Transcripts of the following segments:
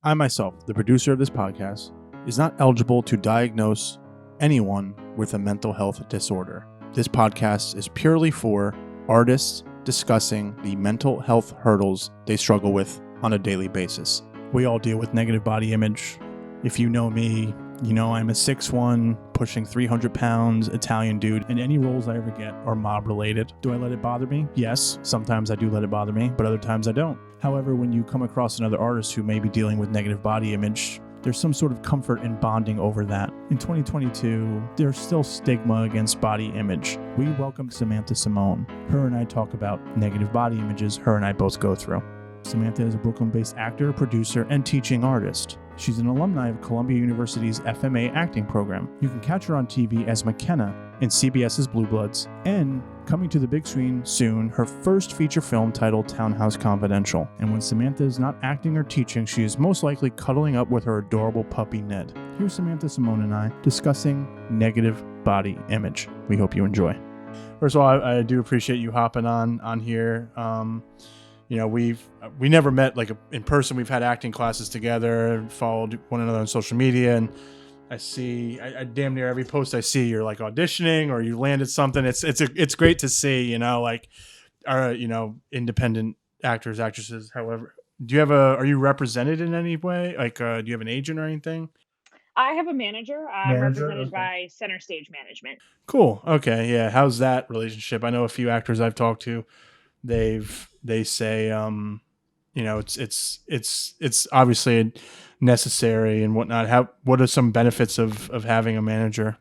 I myself, the producer of this podcast, is not eligible to diagnose anyone with a mental health disorder. This podcast is purely for artists discussing the mental health hurdles they struggle with on a daily basis. We all deal with negative body image. If you know me, you know I'm a 6'1", pushing 300 pounds Italian dude, and any roles I ever get are mob related. Do I let it bother me? Yes, sometimes I do let it bother me, but other times I don't. However, when you come across another artist who may be dealing with negative body image, there's some sort of comfort in bonding over that. In 2022, there's still stigma against body image. We welcome Samantha Simone. Her and I talk about negative body images her and I both go through. Samantha is a Brooklyn-based actor, producer, and teaching artist. She's an alumni of Columbia University's FMA acting program. You can catch her on TV as McKenna in CBS's Blue Bloods, and coming to the big screen soon, her first feature film titled Townhouse Confidential. And when Samantha is not acting or teaching, she is most likely cuddling up with her adorable puppy Ned. Here's Samantha Simone and I discussing negative body image. We hope you enjoy. First of all, I do appreciate you hopping on here. You know, we never met like in person. We've had acting classes together, followed one another on social media, and I damn near every post I see, you're like auditioning or you landed something. It's great to see, you know, like our, you know, independent actors, actresses. However, are you represented in any way? Like, do you have an agent or anything? I have a manager. I'm represented by Center Stage Management. Cool. Okay. Yeah. How's that relationship? I know a few actors I've talked to. They say, you know, it's obviously necessary and whatnot. What are some benefits of having a manager?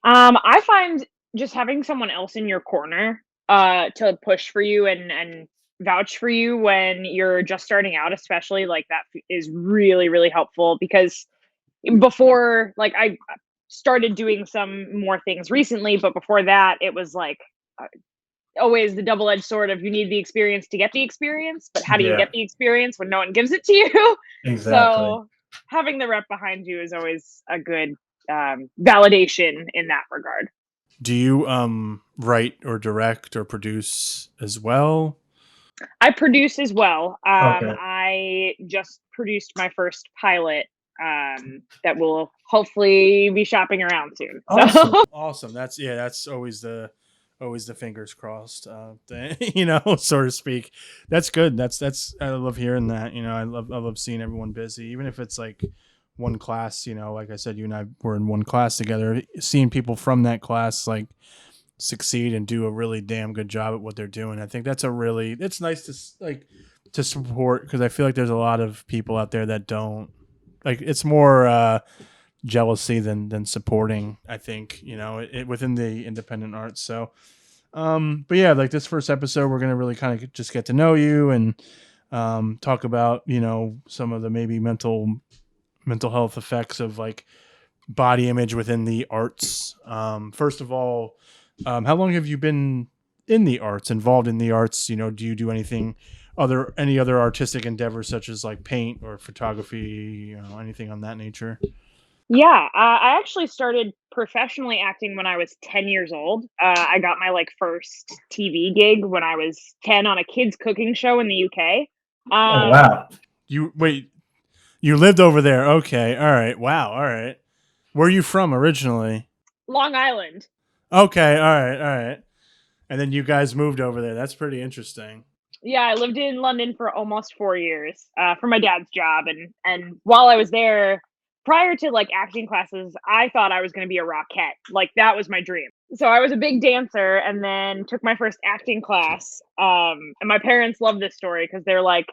I find just having someone else in your corner to push for you and vouch for you when you're just starting out, especially, like, that is really, really helpful, because before, like, I started doing some more things recently, but before that it was like always the double-edged sword of, you need the experience to get the experience, but how do you get the experience when no one gives it to you? Exactly. So having the rep behind you is always a good validation in that regard. Do you write or direct or produce as well? I produce as well. Okay. I just produced my first pilot that will hopefully be shopping around soon. Awesome. So Awesome. That's always the fingers crossed, you know, so to speak. That's good. That's I love hearing that. You know, I love seeing everyone busy, even if it's like one class. You know, like I said, you and I were in one class together. Seeing people from that class like succeed and do a really damn good job at what they're doing. I think it's nice to support, because I feel like there's a lot of people out there that don't like. It's more jealousy than supporting, I think, you know, within the independent arts. So but yeah, like this first episode, we're gonna really kind of just get to know you and talk about, you know, some of the maybe mental health effects of like body image within the arts. First of all, how long have you been involved in the arts? You know, do you do any other artistic endeavors, such as like paint or photography, you know, anything on that nature? yeah, I actually started professionally acting when I was 10 years old. I got my like first TV gig when I was 10 on a kids cooking show in the UK. Oh wow. You lived over there. Okay. All right. Wow. All right. Where are you from originally? Long Island. Okay. All right. All right. And then you guys moved over there. That's pretty interesting. Yeah, I lived in London for almost 4 years, for my dad's job, and while I was there, prior to, like, acting classes, I thought I was gonna be a rockette, like, that was my dream. So I was a big dancer and then took my first acting class, and my parents love this story because 'cause they're like,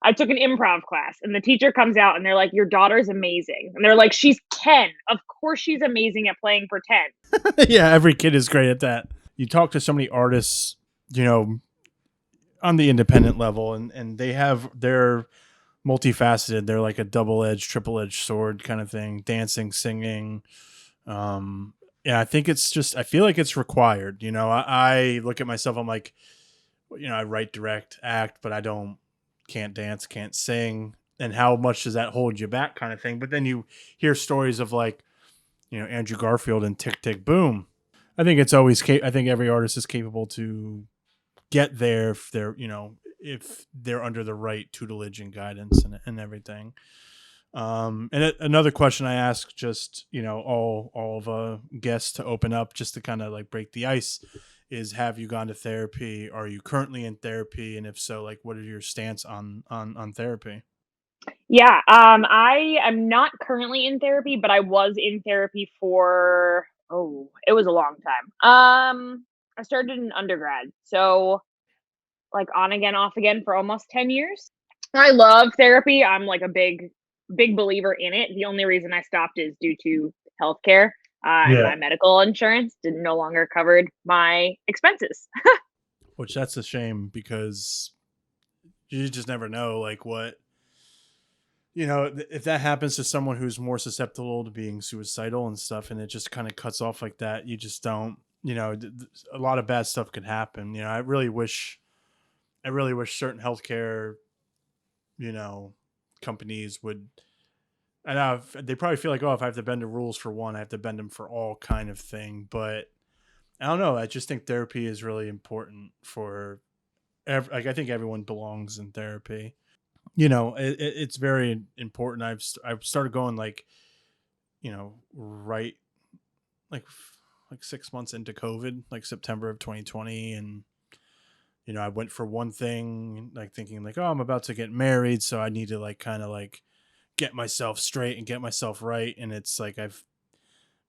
I took an improv class, and the teacher comes out and they're like, "Your daughter's amazing." And they're like, "She's 10. Of course she's amazing at playing pretend." Yeah, every kid is great at that. You talk to so many artists, you know, on the independent level, and they're multifaceted. They're like a double-edged, triple-edged sword kind of thing, dancing, singing. Yeah, I feel like it's required. You know, I look at myself, I'm like, you know, I write, direct, act, but can't dance, can't sing. And how much does that hold you back, kind of thing? But then you hear stories of like, you know, Andrew Garfield and Tick Tick Boom. I think every artist is capable to get there if they're, you know, if they're under the right tutelage and guidance and everything. Another question I ask, just, all of guests to open up, just to kind of like break the ice, is, have you gone to therapy? Are you currently in therapy? And if so, like, what are your stance on therapy? Yeah, I am not currently in therapy, but I was in therapy for, it was a long time. I started in undergrad, so like on again, off again for almost 10 years. I love therapy. I'm like a big believer in it. The only reason I stopped is due to healthcare, and Yeah. my medical insurance didn't no longer covered my expenses. Which, that's a shame, because you just never know, like, what, if that happens to someone who's more susceptible to being suicidal and stuff, and it just kind of cuts off like that, you just don't, a lot of bad stuff could happen. I really wish certain healthcare, you know, companies would. And they probably feel like, oh, if I have to bend the rules for one, I have to bend them for all, kind of thing. But I don't know. I just think therapy is really important for. Like, I think everyone belongs in therapy. It's very important. I've started going, like, right, like 6 months into COVID, like September of 2020, and I went for one thing, like thinking like, oh, I'm about to get married, so I need to, like, kind of like get myself straight and get myself right. And it's like, I've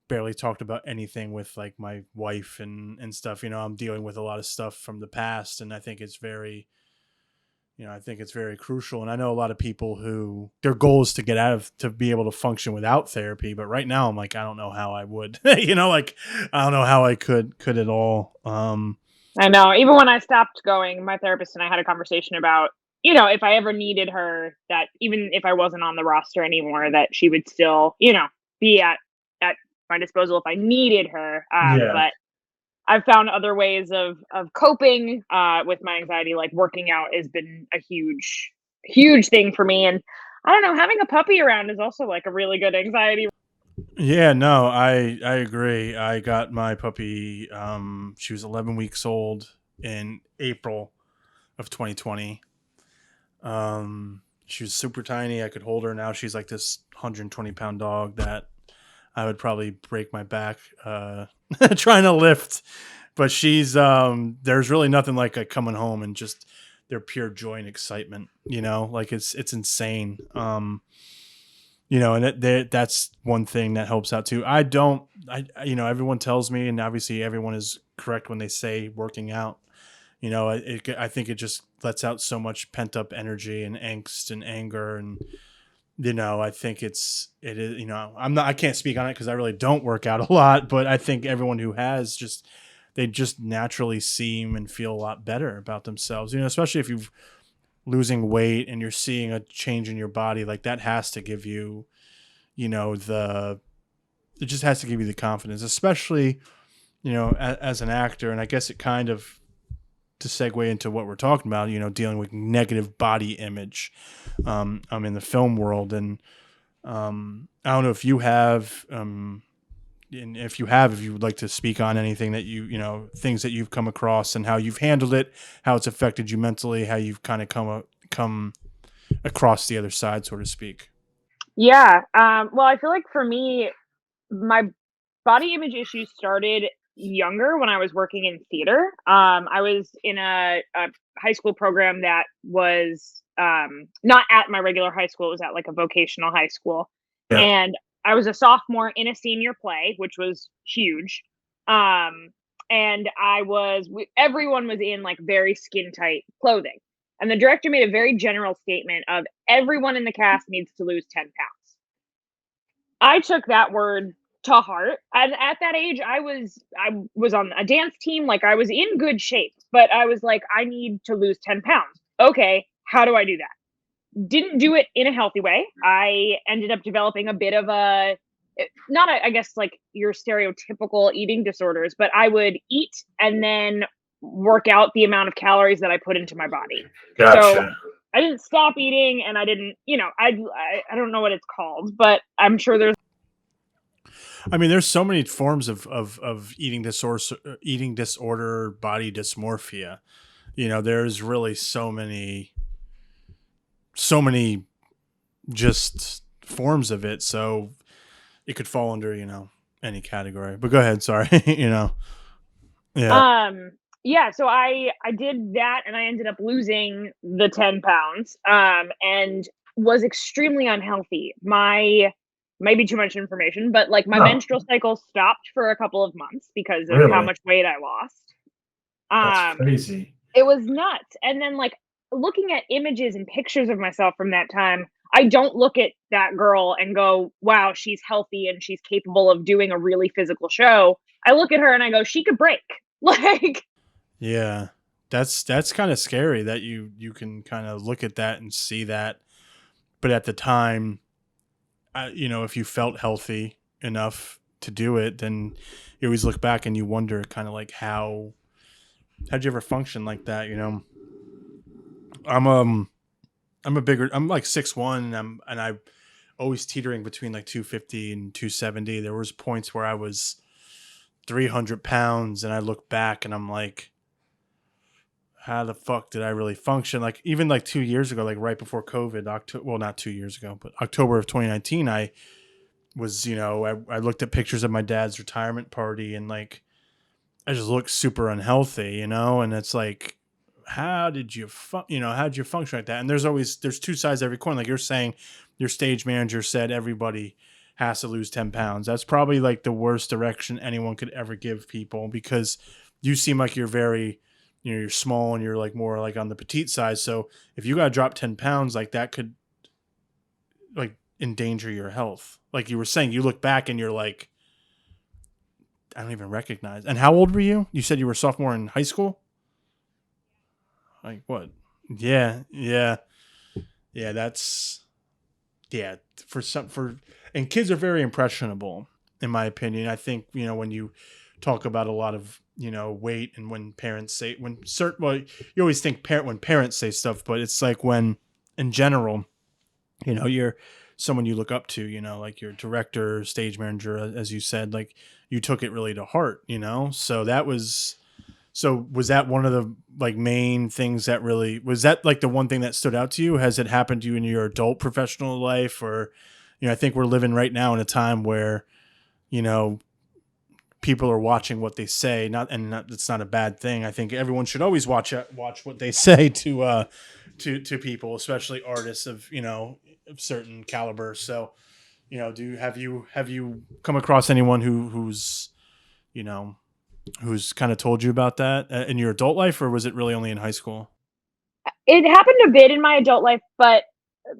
barely talked about anything with, like, my wife and stuff. I'm dealing with a lot of stuff from the past, and I think it's very crucial. And I know a lot of people who their goal is to be able to function without therapy. But right now I'm like, I don't know how I would, like, I don't know how I could at all. I know. Even when I stopped going, my therapist and I had a conversation about, if I ever needed her, that even if I wasn't on the roster anymore, that she would still, be at my disposal if I needed her. Yeah. But I've found other ways of coping with my anxiety, like working out has been a huge thing for me. And I don't know, having a puppy around is also like a really good anxiety. Yeah, no, I agree. I got my puppy. She was 11 weeks old in April of 2020. She was super tiny. I could hold her. Now she's like this 120-pound dog that I would probably break my back trying to lift. But there's really nothing like, coming home and just their pure joy and excitement. Like, it's insane. And that's one thing that helps out too. Everyone tells me, and obviously everyone is correct when they say working out. I think it just lets out so much pent up energy and angst and anger. And I think it is. I can't speak on it because I really don't work out a lot, but I think everyone who has, they just naturally seem and feel a lot better about themselves. Especially if you're losing weight and you're seeing a change in your body, like, that has to give you, it just has to give you the confidence, especially, as an actor. And I guess it kind of, to segue into what we're talking about, dealing with negative body image. I'm in the film world, and I don't know if you have, and if you would like to speak on anything that things that you've come across and how you've handled it, how it's affected you mentally, how you've kind of come across the other side, so to speak. Yeah. Well, I feel like for me, my body image issues started younger when I was working in theater. I was in a high school program that was not at my regular high school. It was at like a vocational high school, Yeah. and I was a sophomore in a senior play, which was huge. Um, and everyone was in like very skin tight clothing, and the director made a very general statement of everyone in the cast needs to lose 10 pounds. I took that word to heart, and at that age, I was on a dance team, like, I was in good shape, but I was like, "I need to lose 10 pounds." Okay, how do I do that? Didn't do it in a healthy way. I ended up developing a bit of not a, I guess, like, your stereotypical eating disorders, but I would eat and then work out the amount of calories that I put into my body. So Gotcha. I didn't stop eating, and I didn't, I don't know what it's called, but I'm sure there's. I mean, there's so many forms of eating disorder, body dysmorphia. there's really so many just forms of it. So it could fall under, any category. But go ahead. Sorry. Yeah. Um, yeah, so I did that and I ended up losing the 10 pounds, and was extremely unhealthy. My Might be too much information, but, like, my No, menstrual cycle stopped for a couple of months because of how really? much weight I lost. That's Um, crazy. it was nuts, and then, like, looking at images and pictures of myself from that time, I don't look at that girl and go, "Wow, she's healthy and she's capable of doing a really physical show." I look at her and I go, "She could break." Like, Yeah. That's kind of scary that you can kind of look at that and see that. But at the time, if you felt healthy enough to do it, then you always look back and you wonder kind of like how'd you ever function like that? I'm I'm like 6'1", and I always teetering between like 250 and 270. There was points where I was 300 pounds, and I look back and I'm like, how the fuck did I really function? Like even like 2 years ago, like right before COVID, well, not 2 years ago, but October of 2019, I was, I looked at pictures of my dad's retirement party, and like I just looked super unhealthy, and it's like, how did you how did you function like that? And there's two sides to every coin. Like you're saying, your stage manager said everybody has to lose 10 pounds. That's probably like the worst direction anyone could ever give people, because you seem like you're very, you're small and you're like more like on the petite side. So if you got to drop 10 pounds, like that could like endanger your health. Like you were saying, you look back and you're like, I don't even recognize. And how old were you? You said you were a sophomore in high school? Like what? Yeah, yeah, yeah. That's yeah. And kids are very impressionable, in my opinion. I think when you talk about a lot of weight, and when parents say well, you always think when parents say stuff, but it's like when in general, you're someone you look up to, like your director, stage manager, as you said, like you took it really to heart, so was that one of the like main things that really was that like the one thing that stood out to you? Has it happened to you in your adult professional life? Or I think we're living right now in a time where you know people are watching what they say, it's not a bad thing. I think everyone should always watch what they say to people, especially artists of of certain caliber. So have you come across anyone you know who's kind of told you about that in your adult life, or was it really only in high school? it happened a bit in my adult life, but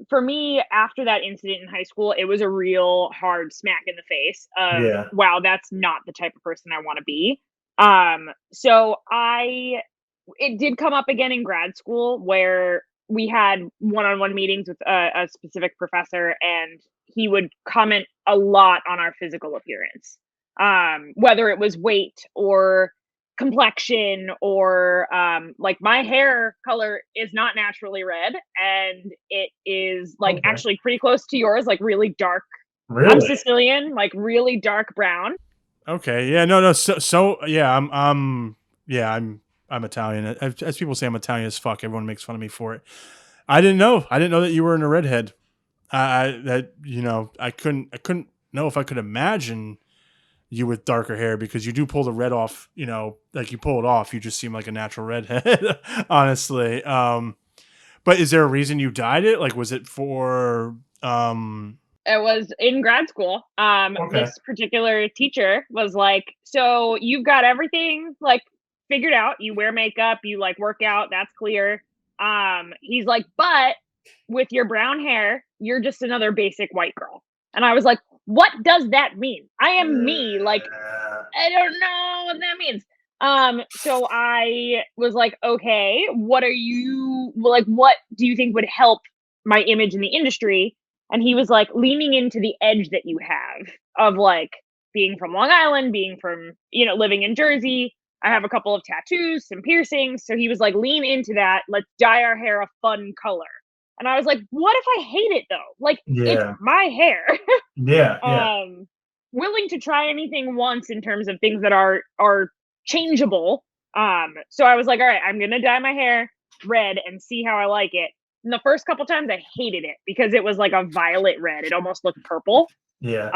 for me, after that incident in high school, it was a real hard smack in the face of, Yeah. wow, that's not the type of person I wanna be. So it did come up again in grad school where we had one-on-one meetings with a specific professor, and he would comment a lot on our physical appearance, whether it was weight or complexion or like my hair color is not naturally red, and it is like Okay. actually pretty close to yours, like really dark. I'm Really? Sicilian, like really dark brown. Okay, yeah, no, no, so yeah, yeah, I'm Italian. As people say, I'm Italian as fuck. Everyone makes fun of me for it. I didn't know that you were in a redhead. That I couldn't know if I could imagine you with darker hair, because you do pull the red off. Like you pull it off. You just seem like a natural redhead, honestly. But is there a reason you dyed it? Like, was it for It was in grad school. Okay. This particular teacher was like, "So you've got everything like figured out. You wear makeup, you like work out. That's clear." He's like, "But with your brown hair, you're just another basic white girl." And I was like, "What does that mean? I am me. Like, I don't know what that means." So I was like, "Okay, what are you like? What do you think would help my image in the industry?" And he was like, "Leaning into the edge that you have of like being from Long Island, being from, living in Jersey. I have a couple of tattoos, some piercings." So he was like, "Lean into that. Let's dye our hair a fun color." And I was like, "What if I hate it though? Like, it's Yeah. my hair." Yeah. Yeah. um Willing to try anything once in terms of things that are changeable, So I was like, all right, I'm gonna dye my hair red and see how I like it. And the first couple times I hated it because it was like a violet red. It almost looked purple. Yeah.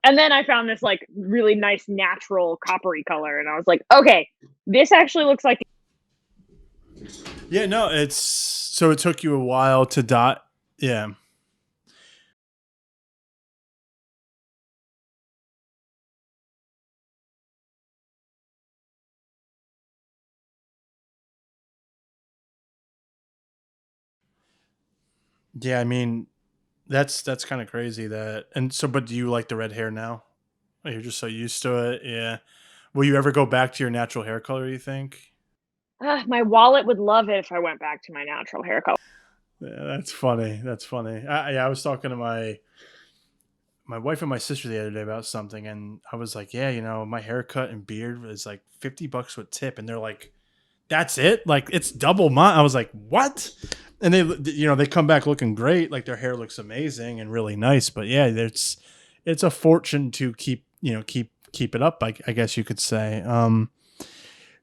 And then I found this like really nice natural coppery color, and I was like, okay, this actually looks like. Yeah, no, it's so it took you a while to dye. Yeah. Yeah, I mean, that's kind of crazy that. And so, but do you like the red hair now? Oh, you're just so used to it. Yeah. Will you ever go back to your natural hair color, you think? My wallet would love it if I went back to my natural hair color. Yeah, that's funny. That's funny. I was talking to my wife and my sister the other day about something, and I was like, yeah, my haircut and beard is like $50 with tip, and they're like, that's it? Like it's double mine. I was like, what? And they come back looking great. Like their hair looks amazing and really nice. But yeah, it's a fortune to keep it up. I guess you could say.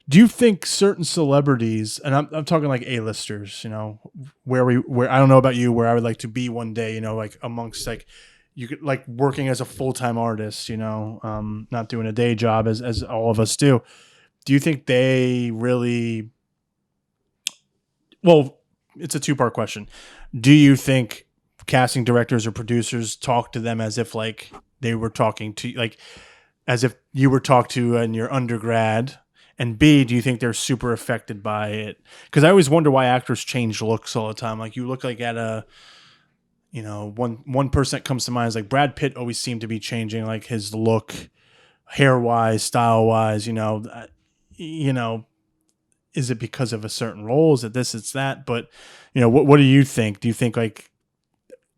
Do you think certain celebrities, and I'm talking like A-listers, where I don't know about you, where I would like to be one day, like amongst like you could like working as a full-time artist, not doing a day job as all of us do. Do you think they really, well, it's a two-part question. Do you think casting directors or producers talk to them as if like they were talking to like as if you were talked to in your undergrad? And B, do you think they're super affected by it? Because I always wonder why actors change looks all the time. Like you look like at a, one person that comes to mind is like Brad Pitt always seemed to be changing like his look, hair wise, style wise. Is it because of a certain role? Is it this? It's that. But what do you think? Do you think like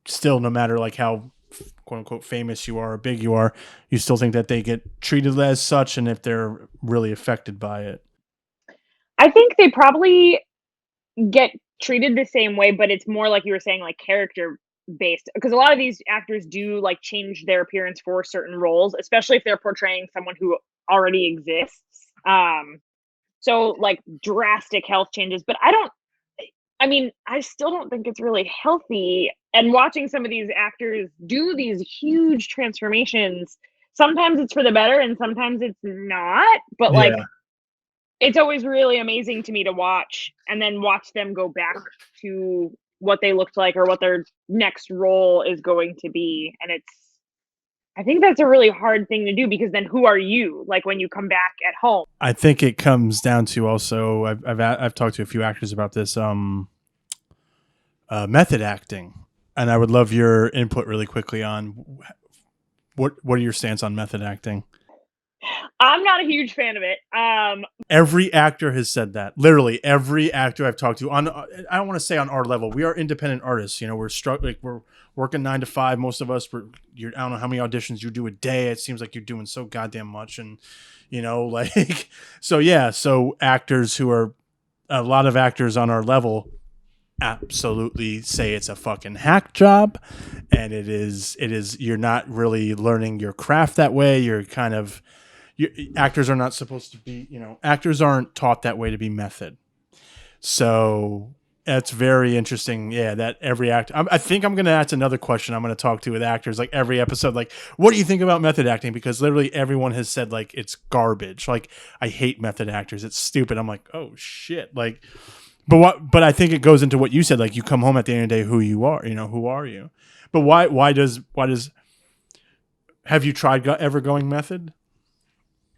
still, no matter like how quote unquote famous you are or big you are, you still think that they get treated as such, and if they're really affected by it? I think they probably get treated the same way, but it's more like you were saying, like character based. Because a lot of these actors do like change their appearance for certain roles, especially if they're portraying someone who already exists. So like drastic health changes, but I mean, I still don't think it's really healthy. And watching some of these actors do these huge transformations, sometimes it's for the better and sometimes it's not. But like, Yeah. it's always really amazing to me to watch and then watch them go back to what they looked like or what their next role is going to be. And I think that's a really hard thing to do because then who are you like when you come back at home? I think it comes down to also I've talked to a few actors about this method acting, and I would love your input really quickly on what are your stance on method acting? I'm not a huge fan of it. Every actor has said that. Literally every actor I've talked to on, I don't want to say on our level. We are independent artists. We're struggling. We're working 9 to 5. Most of us, I don't know how many auditions you do a day. It seems like you're doing so goddamn much. And, like, so yeah. So actors a lot of actors on our level absolutely say it's a fucking hack job. And it is, you're not really learning your craft that way. You're kind of, actors are not supposed to be, actors aren't taught that way to be method. So that's very interesting. Yeah, that every actor, I think I'm going to ask another question I'm going to talk to with actors like every episode. Like, what do you think about method acting? Because literally everyone has said like it's garbage. Like, I hate method actors. It's stupid. I'm like, oh shit. Like, but I think it goes into what you said. Like, you come home at the end of the day, who you are, who are you? But why does, have you tried ever going method?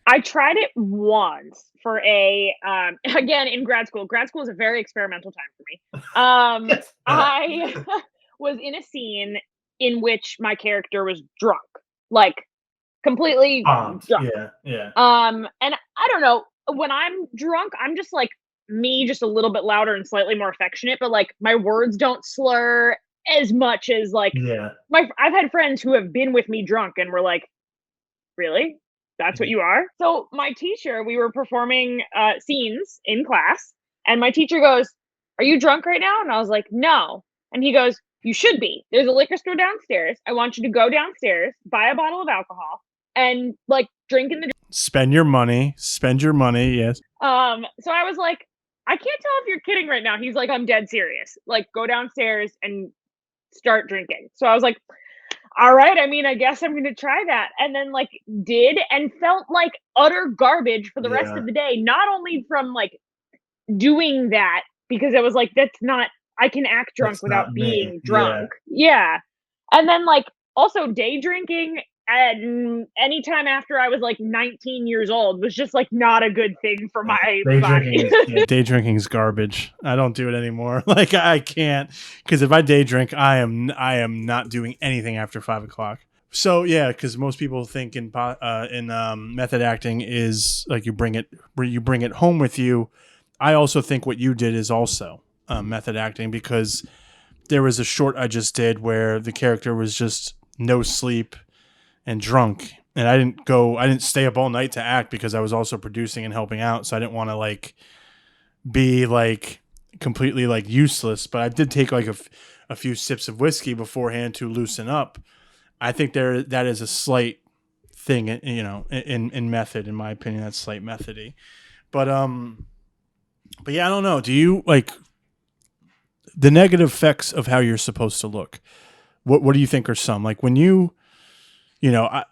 I tried it once for again in grad school. Grad school is a very experimental time for me. I was in a scene in which my character was drunk, like completely drunk. Yeah. And I don't know, when I'm drunk, I'm just like me, just a little bit louder and slightly more affectionate, but like my words don't slur as much as like Yeah. I've had friends who have been with me drunk and were like, really? That's what you are? So my teacher, we were performing scenes in class, and my teacher goes, "Are you drunk right now?" And I was like, "No." And he goes, "You should be. There's a liquor store downstairs. I want you to go downstairs, buy a bottle of alcohol, and like drinking the Spend your money, yes. So I was like, I can't tell if you're kidding right now. He's like, I'm dead serious. Like, go downstairs and start drinking. So I was like, all right, I mean, I guess I'm gonna try that. And then like did and felt like utter garbage for the rest of the day. Not only from like doing that, because it was like, that's not, I can act drunk without being drunk. Yeah. And then like also day drinking and anytime after I was like 19 years old was just like not a good thing for my body. Day drinking is garbage. I don't do it anymore. Like I can't, because if I day drink, I am not doing anything after 5 o'clock. So yeah, because most people think in method acting is like you bring it home with you. I also think what you did is also method acting, because there was a short I just did where the character was just no sleep and drunk, and I didn't stay up all night to act because I was also producing and helping out, so I didn't want to like be like completely like useless, but I did take like a few sips of whiskey beforehand to loosen up. I think that is a slight thing, you know, in method, in my opinion, that's slight methody. But yeah, I don't know. Do you like the negative effects of how you're supposed to look? What do you think are some, like when you know,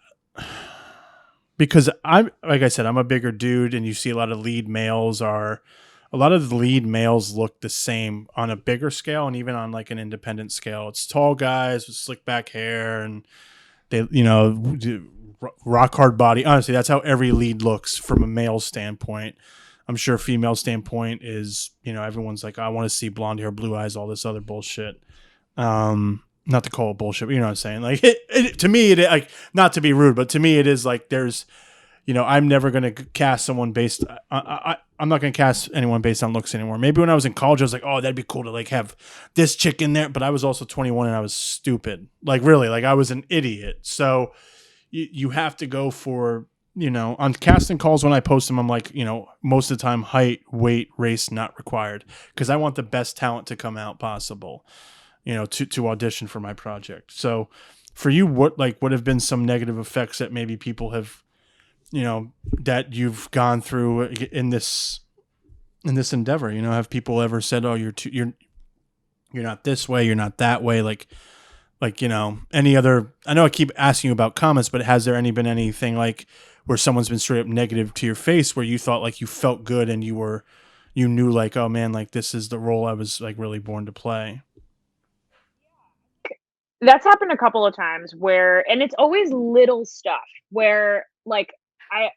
because I'm, like I said, I'm a bigger dude, and you see a lot of the lead males look the same on a bigger scale, and even on like an independent scale. It's tall guys with slick back hair, and they, you know, do rock hard body. Honestly, that's how every lead looks from a male standpoint. I'm sure female standpoint is, you know, everyone's like, I want to see blonde hair, blue eyes, all this other bullshit. Not to call it bullshit, but you know what I'm saying? Like to me, it like, not to be rude, but to me it is like, there's, you know, I'm never going to cast someone based, I'm not going to cast anyone based on looks anymore. Maybe when I was in college, I was like, oh, that'd be cool to like have this chick in there. But I was also 21 and I was stupid. Like really, like I was an idiot. So you have to go for, you know, on casting calls when I post them, I'm like, you know, most of the time, height, weight, race not required, because I want the best talent to come out possible, you know, to audition for my project. So for you, what have been some negative effects that maybe people have, you know, that you've gone through in this endeavor? You know, have people ever said, oh, you're not this way, you're not that way, like, you know, any other, I know I keep asking you about comments, but has there been anything like where someone's been straight up negative to your face, where you thought like you felt good and you knew like, oh man, like this is the role I was like really born to play? That's happened a couple of times where, and it's always little stuff where like I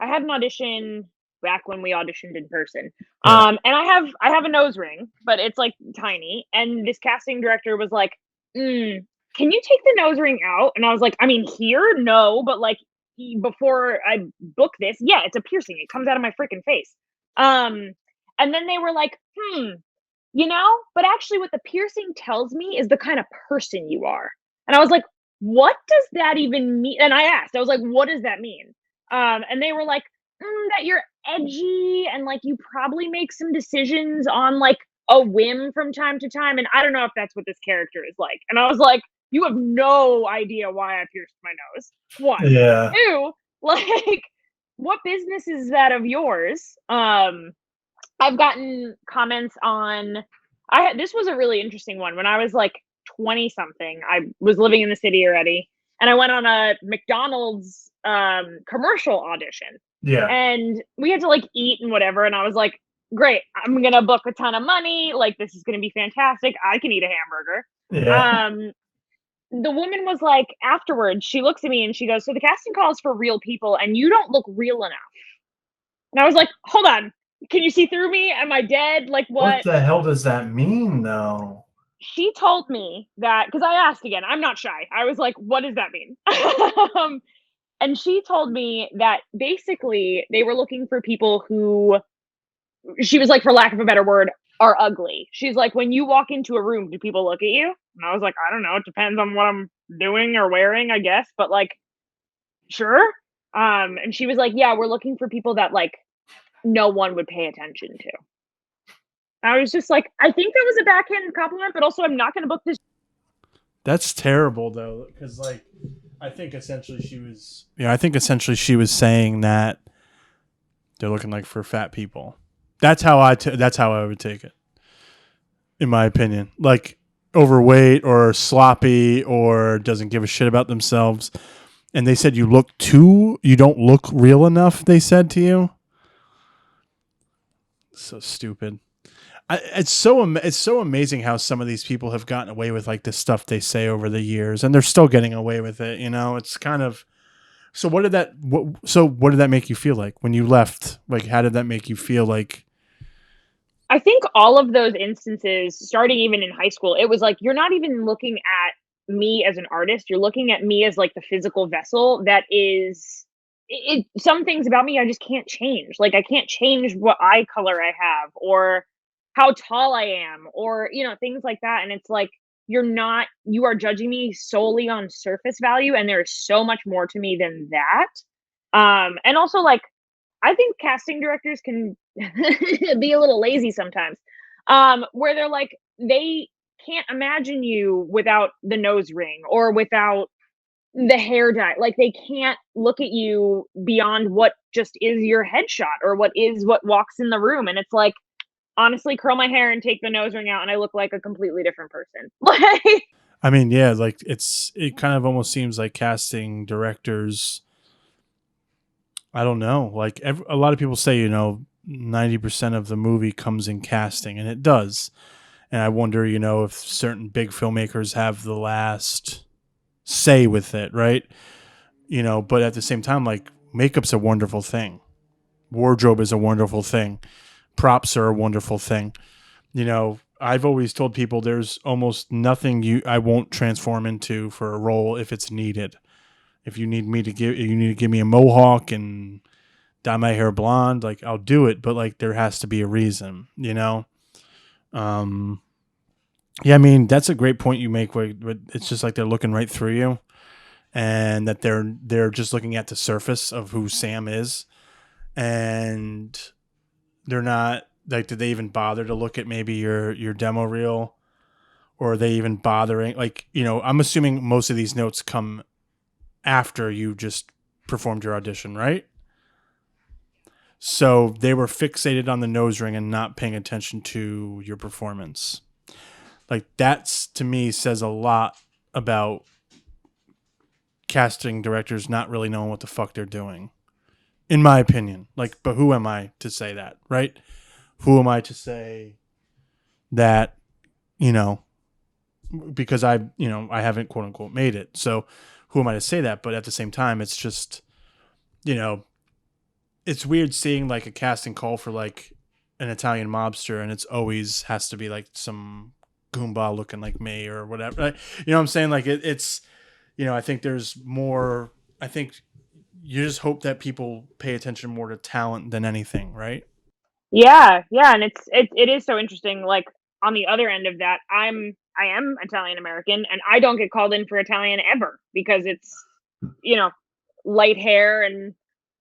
I had an audition back when we auditioned in person. And I have a nose ring, but it's like tiny. And this casting director was like, can you take the nose ring out? And I was like, I mean, here, no, but like before I book this, yeah, it's a piercing. It comes out of my freaking face. And then they were like, you know, but actually what the piercing tells me is the kind of person you are. And I was like, what does that even mean? And I asked, I was like, what does that mean? And they were like, that you're edgy and like you probably make some decisions on like a whim from time to time. And I don't know if that's what this character is like. And I was like, you have no idea why I pierced my nose. One. Yeah. Two, like, what business is that of yours? I've gotten comments on, this was a really interesting one. When I was like 20 something, I was living in the city already, and I went on a McDonald's commercial audition. Yeah. And we had to like eat and whatever, and I was like, great, I'm gonna book a ton of money, like this is gonna be fantastic, I can eat a hamburger. Yeah. The woman was like, afterwards, she looks at me and she goes, so the casting call is for real people and you don't look real enough. And I was like, hold on, can you see through me? Am I dead? Like What the hell does that mean, though? She told me that, because I asked again, I'm not shy. I was like, what does that mean? And she told me that basically they were looking for people who, she was like, for lack of a better word, are ugly. She's like, when you walk into a room, do people look at you? And I was like, I don't know. It depends on what I'm doing or wearing, I guess. But like, sure. And she was like, yeah, we're looking for people that like no one would pay attention to. I was just like, I think that was a backhand compliment, but also I'm not going to book this. That's terrible though, because like I think essentially she was saying that they're looking like for fat people. That's how that's how I would take it, in my opinion. Like overweight or sloppy or doesn't give a shit about themselves. And they said you don't look real enough. They said to you. So stupid. It's so amazing how some of these people have gotten away with like this stuff they say over the years, and they're still getting away with it. You know, it's kind of. So what did that make you feel like when you left? Like, how did that make you feel like? I think all of those instances, starting even in high school, it was like you're not even looking at me as an artist. You're looking at me as like the physical vessel that is. Some things about me I just can't change. Like I can't change what eye color I have or how tall I am or things like that. And it's like you are judging me solely on surface value, and there's so much more to me than that. And also like I think casting directors can be a little lazy sometimes, where they're like, they can't imagine you without the nose ring or without the hair dye. Like, they can't look at you beyond what just is your headshot or what walks in the room. And it's like, honestly, curl my hair and take the nose ring out, and I look like a completely different person. Like, I mean, yeah, like it kind of almost seems like casting directors. I don't know. Like a lot of people say, 90% of the movie comes in casting, and it does. And I wonder, if certain big filmmakers have the last say with it, right? But at the same time, like makeup's a wonderful thing. Wardrobe is a wonderful thing. Props are a wonderful thing. I've always told people there's almost nothing I won't transform into for a role if it's needed. If you need to give me a mohawk and dye my hair blonde, like I'll do it, but like there has to be a reason, Yeah, I mean that's a great point you make. Where it's just like they're looking right through you, and that they're just looking at the surface of who Sam is, and they're not like, did they even bother to look at maybe your demo reel, or are they even bothering? Like, I'm assuming most of these notes come after you just performed your audition, right? So they were fixated on the nose ring and not paying attention to your performance. Like that's, to me, says a lot about casting directors not really knowing what the fuck they're doing, in my opinion. Like, but who am I to say that, right? Who am I to say that, because I haven't quote unquote made it. So who am I to say that? But at the same time, it's just, it's weird seeing like a casting call for like an Italian mobster, and it's always has to be like some goomba looking like me or whatever. You know what I'm saying? Like it's, I think there's more. I think you just hope that people pay attention more to talent than anything, right? yeah, and it is so interesting. Like, on the other end of that, I am Italian American, and I don't get called in for Italian ever because it's light hair and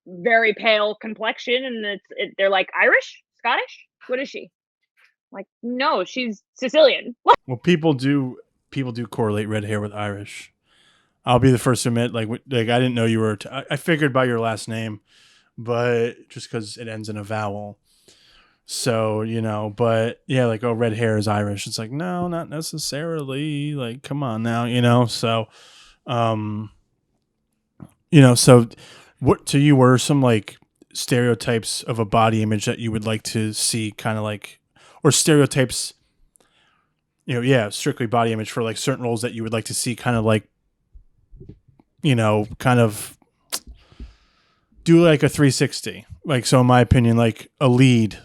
very pale complexion, and they're like, Irish, Scottish, what is she? Like, no, she's Sicilian. Well, people do correlate red hair with Irish. I'll be the first to admit, like I didn't know you were. I figured by your last name, but just because it ends in a vowel. So, but yeah, like, oh, red hair is Irish. It's like, no, not necessarily. Like, come on now, so, so what to you were some like stereotypes of a body image that you would like to see, kind of like, or stereotypes, yeah, strictly body image for like certain roles that you would like to see, kind of like, kind of do like a 360. Like, so in my opinion, like a lead,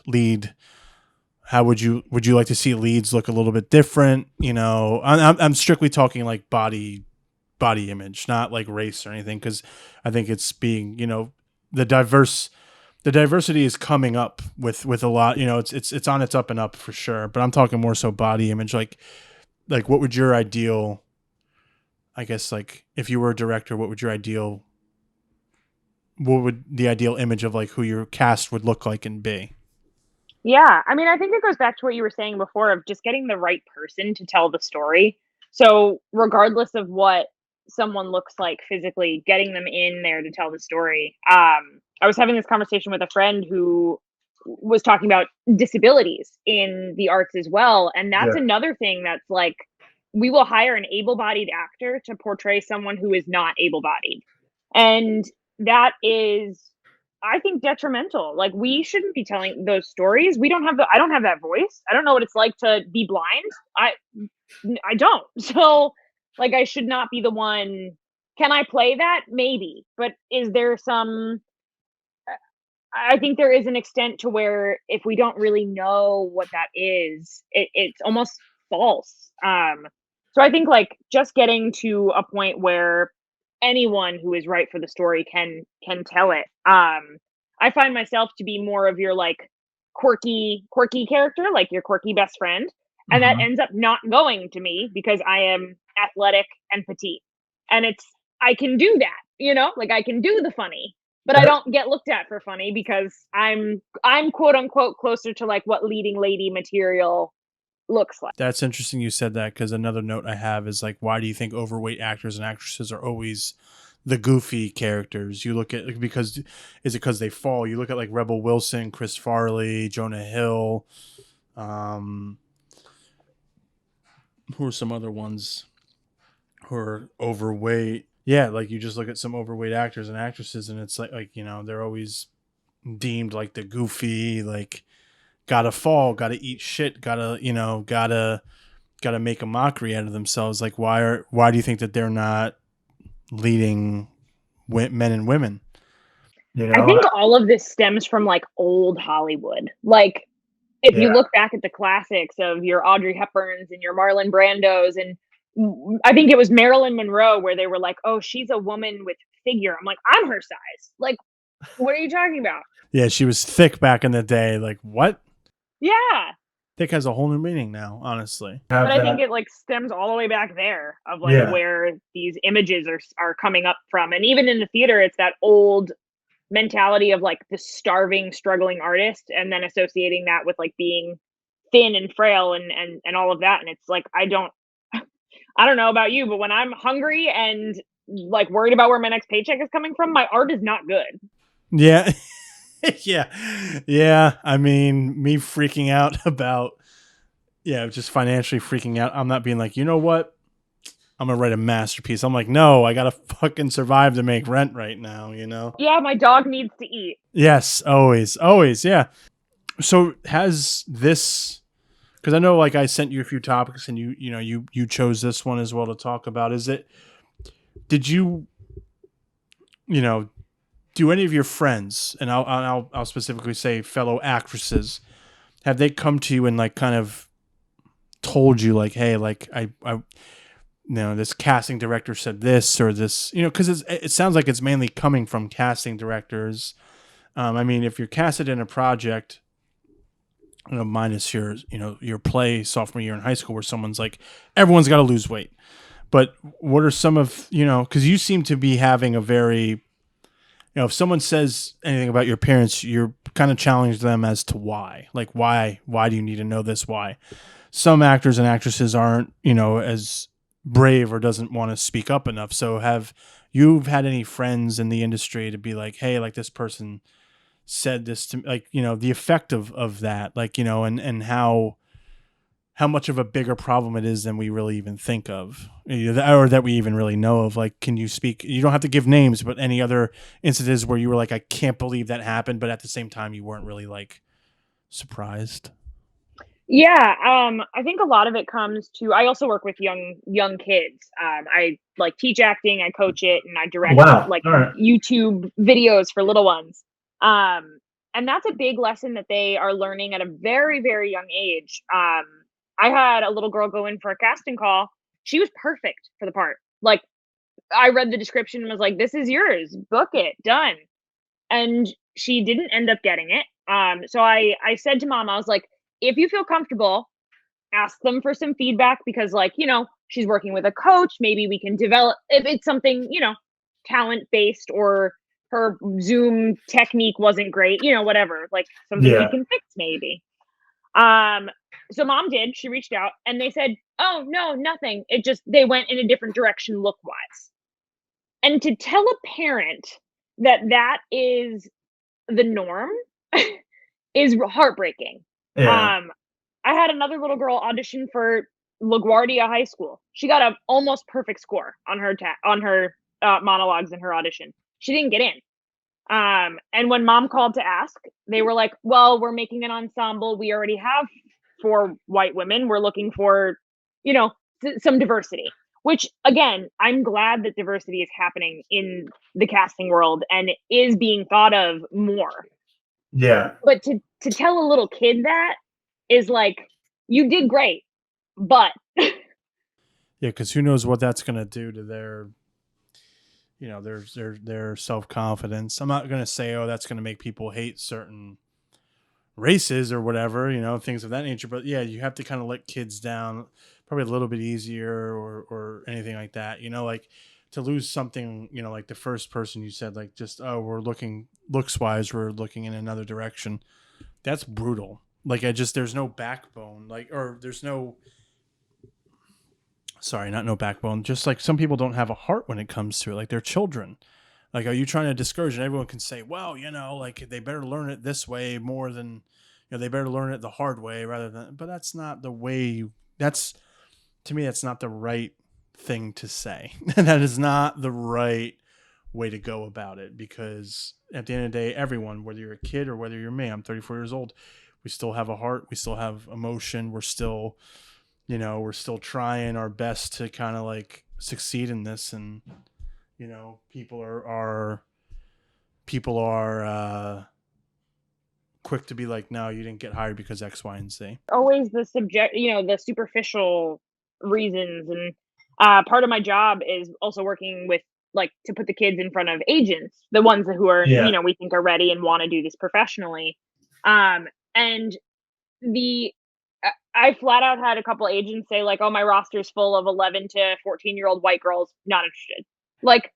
how would you like to see leads look a little bit different? I'm strictly talking like body image, not like race or anything. 'Cause I think it's being, the diversity is coming up with a lot, it's on its up and up for sure. But I'm talking more so body image. Like what would your ideal, I guess, like if you were a director, what would the ideal image of like who your cast would look like and be? Yeah, I mean, I think it goes back to what you were saying before of just getting the right person to tell the story. So, regardless of what someone looks like physically, getting them in there to tell the story. I was having this conversation with a friend who was talking about disabilities in the arts as well, and that's Yeah. another thing that's like, we will hire an able-bodied actor to portray someone who is not able-bodied, and that is, I think, detrimental. Like, we shouldn't be telling those stories. I don't have that voice. I don't know what it's like to be blind. I don't. So, like, I should not be the one. Can I play that? Maybe. But is there some, I think there is an extent to where if we don't really know what that is, it's almost false. So I think, like, just getting to a point where anyone who is right for the story can tell it. I find myself to be more of your, like, quirky character, like your quirky best friend, and that Mhm. ends up not going to me because I am athletic and petite, and I can do that, like, I can do the funny, but I That- don't get looked at for funny because I'm quote unquote closer to, like, what leading lady material looks like. That's interesting you said that, because another note I have is like, why do you think overweight actors and actresses are always the goofy characters? You look at, because is it because they fall? You look at like Rebel Wilson, Chris Farley, Jonah Hill. Who are some other ones who are overweight? Yeah, like you just look at some overweight actors and actresses, and it's like they're always deemed like the goofy, like gotta fall, gotta eat shit, gotta make a mockery out of themselves. Like, why do you think that they're not leading men and women? I think all of this stems from, like, old Hollywood. Like, if you Yeah. look back at the classics of your Audrey Hepburns and your Marlon Brandos, and I think it was Marilyn Monroe where they were like, "Oh, she's a woman with figure." I'm like, "I'm her size." Like, what are you talking about? Yeah, she was thick back in the day. Like, what? Yeah. Thick has a whole new meaning now, honestly. Have But I think that. it, like, stems all the way back there of, like, Yeah. where these images are coming up from, and even in the theater, it's that old mentality of, like, the starving, struggling artist, and then associating that with, like, being thin and frail and all of that, and it's like, I don't know about you, but when I'm hungry and, like, worried about where my next paycheck is coming from, my art is not good. Yeah. Yeah. I mean, me freaking out about, just financially freaking out. I'm not being like, you know what? I'm gonna write a masterpiece. I'm like, no, I gotta fucking survive to make rent right now, Yeah, my dog needs to eat. Yes, always, yeah. So has this, because I know, like, I sent you a few topics, and you chose this one as well to talk about. Did you, do any of your friends, and I'll specifically say fellow actresses, have they come to you and, like, kind of told you, like, hey, like, I this casting director said this or this, because it sounds like it's mainly coming from casting directors. I mean, if you're casted in a project, minus your play sophomore year in high school, where someone's like, everyone's got to lose weight. But what are some of, because you seem to be having a very, if someone says anything about your appearance, you're kind of challenge them as to why. Like, why do you need to know this? Why? Some actors and actresses aren't, as brave or doesn't want to speak up enough. So have you had any friends in the industry to be like, hey, like, this person said this to me, like, the effect of that, like, and how much of a bigger problem it is than we really even think of, or that we even really know of. Like, can you speak, you don't have to give names, but any other instances where you were like, I can't believe that happened, but at the same time you weren't really, like, surprised? Yeah, I think a lot of it comes to, I also work with young kids. I, like, teach acting, I coach it, and I direct, Wow. like, All right. YouTube videos for little ones. And that's a big lesson that they are learning at a very, very young age. I had a little girl go in for a casting call. She was perfect for the part. Like, I read the description and was like, "This is yours. Book it. Done." And she didn't end up getting it. So I said to mom, I was like, "If you feel comfortable, ask them for some feedback, because, like, she's working with a coach. Maybe we can develop, if it's something, talent based, or her Zoom technique wasn't great, whatever, like, something we Yeah. can fix maybe." So mom She reached out and they said, "Oh, no, nothing. It just, they went in a different direction look wise." And to tell a parent that that is the norm is heartbreaking. Yeah. Um, I had another little girl audition for LaGuardia High School. She got a almost perfect score on her monologues in her audition. She didn't get in. And when mom called to ask, they were like, "Well, we're making an ensemble. We already have 4 white women. We're looking for, you know, some diversity." Which again, I'm glad that diversity is happening in the casting world and is being thought of more. Yeah. But to tell a little kid that is like, "You did great, but" Yeah, because who knows what that's going to do to their, their self confidence. I'm not going to say, oh, that's going to make people hate certain races or whatever, things of that nature. But yeah, you have to kind of let kids down probably a little bit easier or anything like that. Like to lose something, like the first person you said, like just, oh, we're looking looks wise, we're looking in another direction. That's brutal. Like there's no backbone, like, or there's no, sorry, not no backbone. Just like some people don't have a heart when it comes to it. Like they're children. Like, are you trying to discourage? And everyone can say, well, like they better learn it this way more than, they better learn it the hard way rather than, but that's not the way that's, to me, that's not the right thing to say. That is not the right way to go about it, because at the end of the day, everyone, whether you're a kid or whether you're me, I'm 34 years old. We still have a heart. We still have emotion. We're still, we're still trying our best to kind of like succeed in this. And, people are quick to be like, no, you didn't get hired because X, Y, and Z. Always the superficial reasons. And part of my job is also working with, like, to put the kids in front of agents, the ones who are, Yeah. we think are ready and want to do this professionally. And the I flat out had a couple agents say, like, "Oh, my roster's full of 11 to 14-year-old white girls, not interested." Like,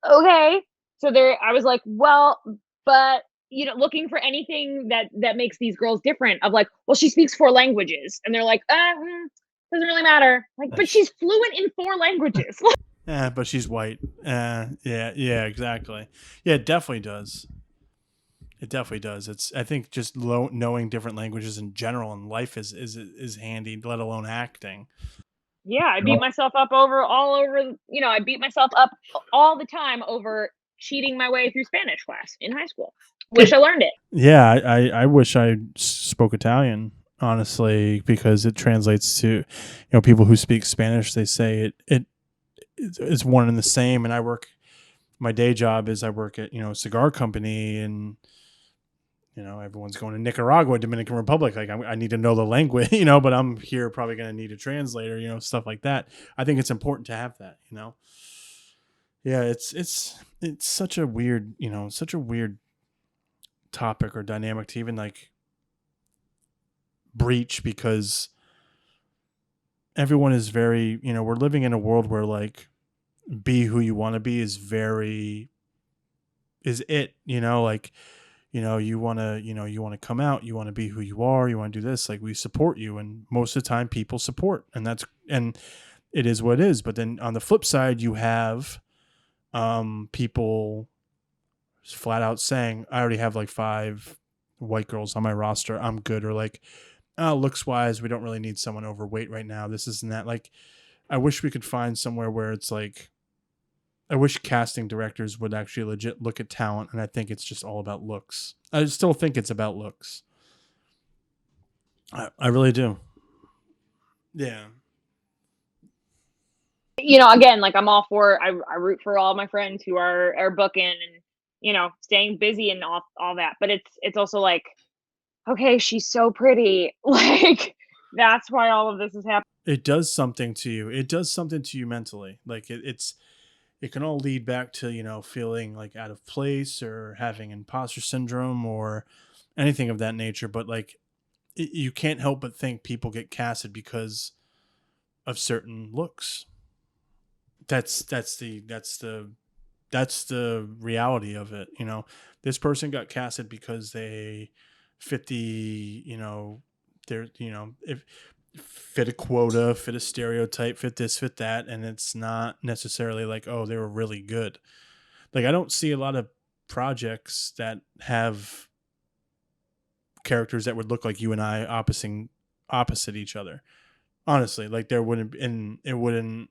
okay. So there I was like, "Well, but, looking for anything that makes these girls different," of like, "Well, she speaks 4 languages." And they're like, doesn't really matter." Like, "But she's fluent in 4 languages." Yeah, but she's white. Yeah, exactly. Yeah, it definitely does. It definitely does. I think just knowing different languages in general in life is handy, let alone acting. Yeah, I beat myself up I beat myself up all the time over cheating my way through Spanish class in high school. Wish I learned it. Yeah, I wish I spoke Italian, honestly, because it translates to, people who speak Spanish. They say it's one and the same. And my day job is I work at, a cigar company, and everyone's going to Nicaragua, Dominican Republic. Like I need to know the language, but I'm here probably going to need a translator, stuff like that. I think it's important to have that. Yeah, it's such a weird, topic or dynamic to even like breach, because everyone is very, we're living in a world where like be who you want to be is it, like, you want to come out, you want to be who you are, you want to do this, like we support you. And most of the time people support, and it is what it is. But then on the flip side, you have people flat out saying, I already have like 5 white girls on my roster, I'm good. Or like, oh, looks wise, we don't really need someone overweight right now, this isn't that. Like, I wish we could find somewhere where it's like, I wish casting directors would actually legit look at talent, and I think it's just all about looks. I still think it's about looks. I really do. Yeah. Again, like, I'm all for I root for all my friends who are booking and, staying busy and all that. But it's also like, okay, she's so pretty. Like, that's why all of this is happening. It does something to you. It does something to you mentally. Like it can all lead back to, feeling like out of place or having imposter syndrome or anything of that nature. But like, you can't help but think people get casted because of certain looks. That's the reality of it. This person got casted because they fit the, they're, if fit a quota, fit a stereotype, fit this, fit that, and it's not necessarily like, oh, they were really good. Like, I don't see a lot of projects that have characters that would look like you and I opposite each other. Honestly, like there wouldn't, and it wouldn't,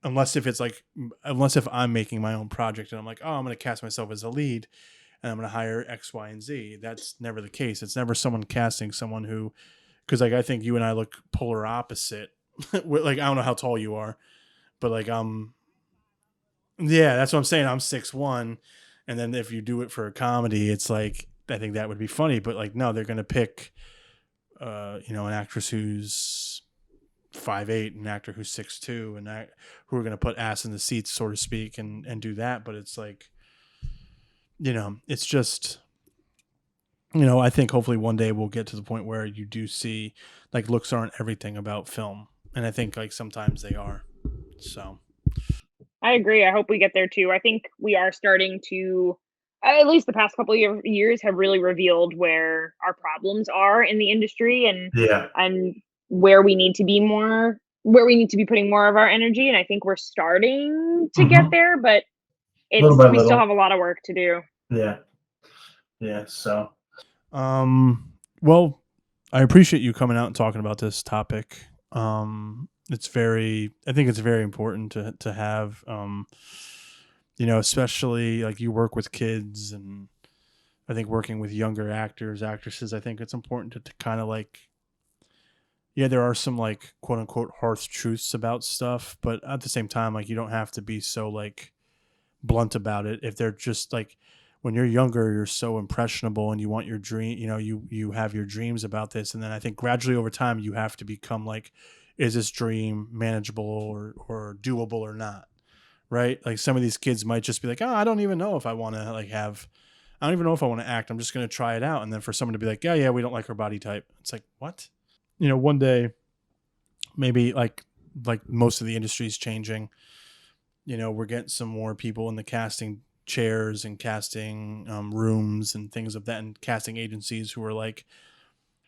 unless if I'm making my own project and I'm like, oh, I'm going to cast myself as a lead and I'm going to hire X, Y, and Z. That's never the case. It's never someone casting someone who, because like I think you and I look polar opposite. Like, I don't know how tall you are, but like yeah, that's what I'm saying. I'm 6'1", and then if you do it for a comedy, it's like I think that would be funny. But like, no, they're going to pick, an actress who's 5'8", an actor who's 6'2", and who are going to put ass in the seats, so to speak, and do that. But it's like, it's just, I think hopefully one day we'll get to the point where you do see like looks aren't everything about film, and I think like sometimes they are. So I agree. I hope we get there too. I think we are starting to, at least the past couple of years, have really revealed where our problems are in the industry Yeah. and where we need to be putting more of our energy. And I think we're starting to get there, but Little by we little. still have a lot of work to do. Yeah. Yeah. So, well, I appreciate you coming out and talking about this topic. I think it's very important to have, especially like you work with kids, and I think working with younger actors, actresses, I think it's important to kind of like, yeah, there are some like quote unquote harsh truths about stuff, but at the same time, like you don't have to be so like blunt about it. If they're just like, when you're younger, you're so impressionable and you want your dream, you have your dreams about this. And then I think gradually over time, you have to become like, is this dream manageable or doable or not? Right. Like some of these kids might just be like, oh, I don't even know if I want to I don't even know if I want to act. I'm just going to try it out. And then for someone to be like, yeah, we don't like her body type. It's like, what? One day, maybe like most of the industry is changing. We're getting some more people in the casting chairs and casting rooms and things of that, and casting agencies who are like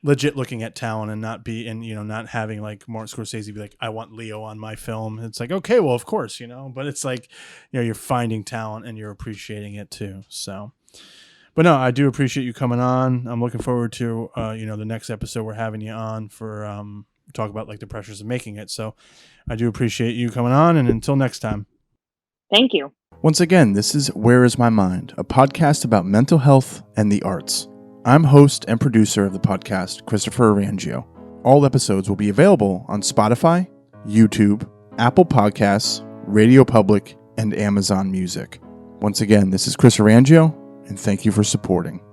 legit looking at talent and not having like Martin Scorsese be like, I want Leo on my film. It's like, okay, well, of course, but it's like, you're finding talent and you're appreciating it too. So, but no, I do appreciate you coming on. I'm looking forward to, the next episode we're having you on for talk about like the pressures of making it. So I do appreciate you coming on, and until next time. Thank you. Once again, this is Where Is My Mind, a podcast about mental health and the arts. I'm host and producer of the podcast, Christopher Orangeo. All episodes will be available on Spotify, YouTube, Apple Podcasts, Radio Public, and Amazon Music. Once again, this is Chris Orangeo, and thank you for supporting.